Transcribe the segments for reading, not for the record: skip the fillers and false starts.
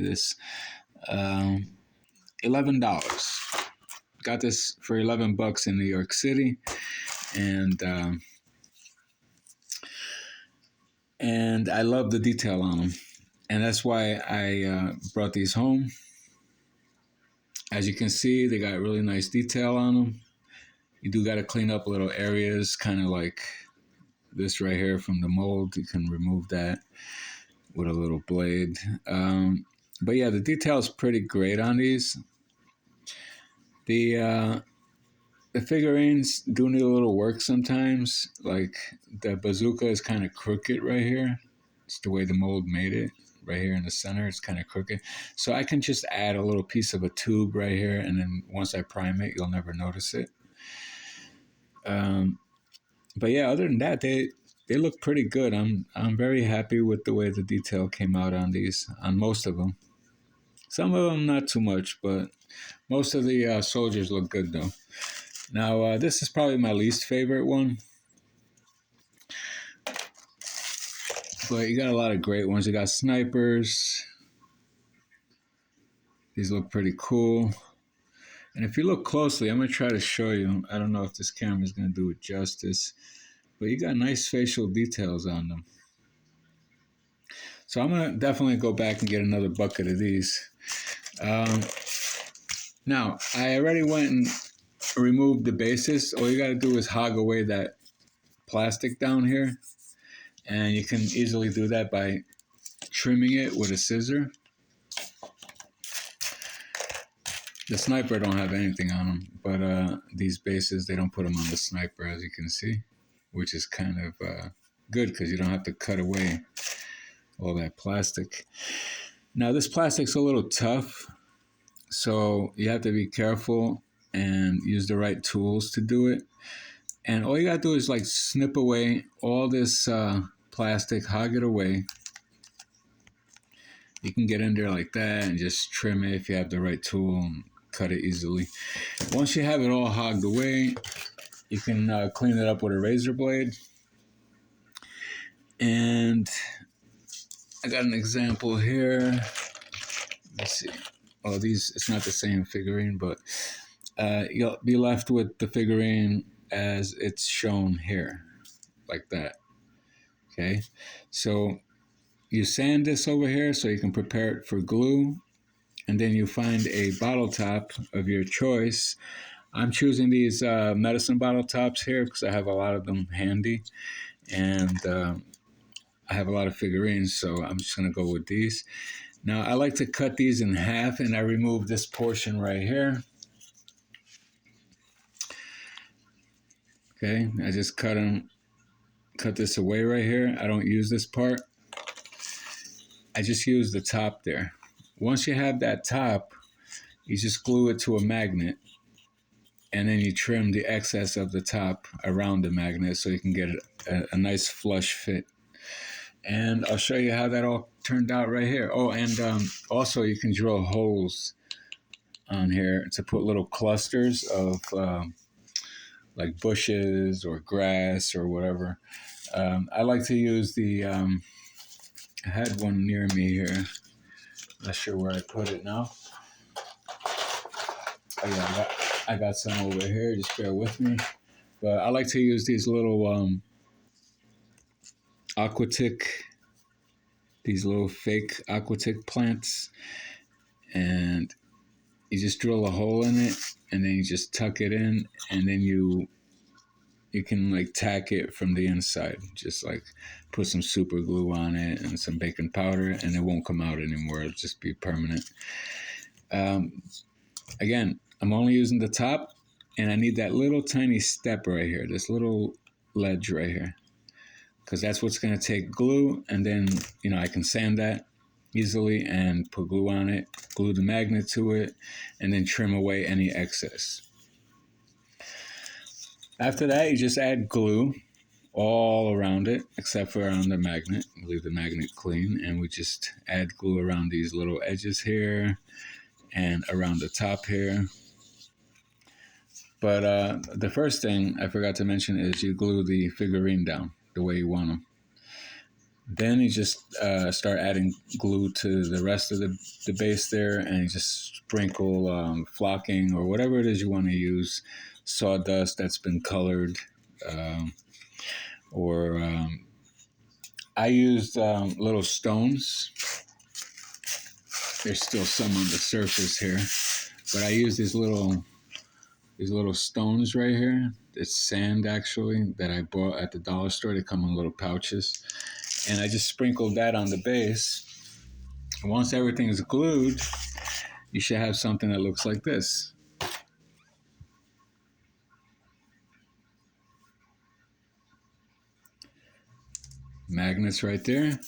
this. Um, $11. Got this for $11 in New York City, and I love the detail on them, and that's why I brought these home. As you can see, they got really nice detail on them. You do got to clean up little areas, kind of like this right here from the mold. You can remove that with a little blade. But yeah, the detail is pretty great on these. The figurines do need a little work sometimes. Like the bazooka is kind of crooked right here. It's the way the mold made it. Right here in the center, it's kind of crooked. So I can just add a little piece of a tube right here, and then once I prime it, you'll never notice it. But yeah, other than that, they look pretty good. I'm very happy with the way the detail came out on these, on most of them. Some of them not too much, but most of the soldiers look good though. Now this is probably my least favorite one, but you got a lot of great ones. You got snipers. These look pretty cool. And if you look closely, I'm going to try to show you. I don't know if this camera is going to do it justice, but you got nice facial details on them. So I'm going to definitely go back and get another bucket of these. Now, I already went and removed the bases. All you got to do is hog away that plastic down here. And you can easily do that by trimming it with a scissor. The sniper don't have anything on them, but these bases, they don't put them on the sniper, as you can see, which is kind of good because you don't have to cut away all that plastic. Now, this plastic's a little tough, so you have to be careful and use the right tools to do it. And all you got to do is like snip away all this plastic, hog it away. You can get in there like that and just trim it if you have the right tool and cut it easily. Once you have it all hogged away, you can clean it up with a razor blade. And I got an example here. Let's see. Oh, these, it's not the same figurine, but you'll be left with the figurine as it's shown here, like that. Okay, so you sand this over here so you can prepare it for glue, and then you find a bottle top of your choice. I'm choosing these medicine bottle tops here because I have a lot of them handy, and I have a lot of figurines, so I'm just going to go with these. Now, I like to cut these in half, and I remove this portion right here. Okay, I just cut this away right here. I don't use this part. I just use the top there. Once you have that top, you just glue it to a magnet, and then you trim the excess of the top around the magnet so you can get a nice flush fit. And I'll show you how that all turned out right here. Oh, and also you can drill holes on here to put little clusters of like bushes or grass or whatever. I like to use the, I had one near me here. Not sure where I put it now. Oh yeah, I got some over here, just bear with me. But I like to use these little aquatic, these little fake aquatic plants, and you just drill a hole in it, and then you just tuck it in, and then you can like tack it from the inside. Just like put some super glue on it and some baking powder, and it won't come out anymore. It'll just be permanent. Again, I'm only using the top, and I need that little tiny step right here, this little ledge right here, because that's what's going to take glue, and then, you know, I can sand that easily and put glue on it, glue the magnet to it, and then trim away any excess. After that, you just add glue all around it, except for around the magnet. Leave the magnet clean, and we just add glue around these little edges here and around the top here. But the first thing I forgot to mention is you glue the figurine down the way you want them. Then you just start adding glue to the rest of the base there, and you just sprinkle flocking or whatever it is you want to use, sawdust that's been colored, um, or I used little stones. There's still some on the surface here, but I use these little stones right here. It's sand actually that I bought at the dollar store. They come in little pouches, and I just sprinkled that on the base. And once everything is glued, you should have something that looks like this. Magnets right there.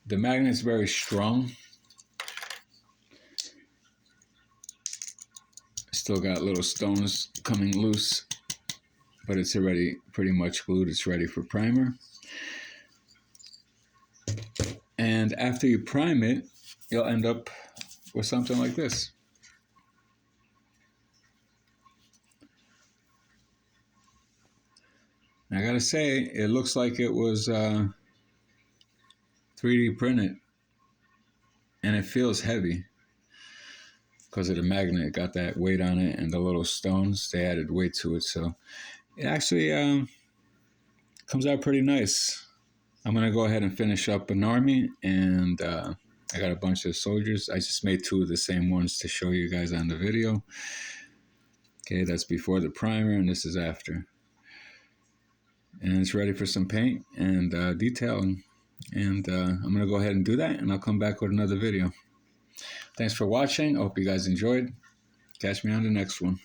The magnet's very strong. Still got little stones coming loose, but it's already pretty much glued. It's ready for primer. And after you prime it, you'll end up with something like this. I gotta say, it looks like it was 3D printed, and it feels heavy because of the magnet. It got that weight on it, and the little stones, they added weight to it, so it actually comes out pretty nice. I'm gonna go ahead and finish up an army, and I got a bunch of soldiers. I just made 2 of the same ones to show you guys on the video. Okay, that's before the primer, and this is after. And it's ready for some paint and detailing. And I'm going to go ahead and do that, and I'll come back with another video. Thanks for watching. I hope you guys enjoyed. Catch me on the next one.